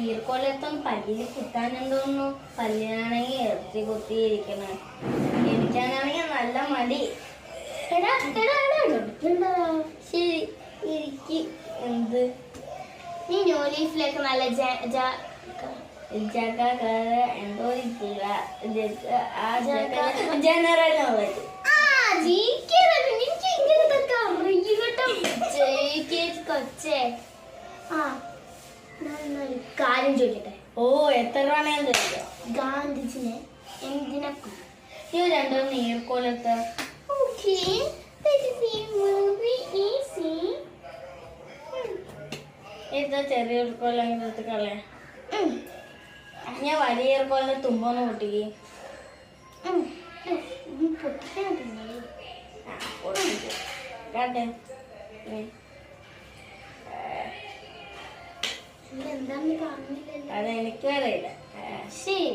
ഈർക്കൊല്ലത്തും പല്ലിൽ കുത്താനെന്തോന്നു. പല്ലിനാണെങ്കിൽ ഇറച്ചി കുത്തിയിരിക്കണ. എനിക്കാണെങ്കിൽ നല്ല മടി. ശരി ഇരിക്ക്. എന്ത് നീ ന്യൂ ലീഫിലേക്ക് നല്ല എന്തോ ജനറൽ നോളജ്. കാര്യം ചോദിക്കട്ടെ. ഓ എത്ര വേണേലും ചോദിക്കാം. ഗാന്ധിജിനെ എന്തിനാ രണ്ടും നീർക്കോലത്ത്. ഇത് ചെറിയ ഈർക്കോലം എടുത്ത് കളയാ. ഞാൻ വലിയ ഈർക്കോലിന്റെ തുമ്പൊന്ന് പൊട്ടിക്ക്. എന്താന്ന് പറഞ്ഞില്ലല്ലോ. അതെനിക്കും അറിയില്ല. ശരി.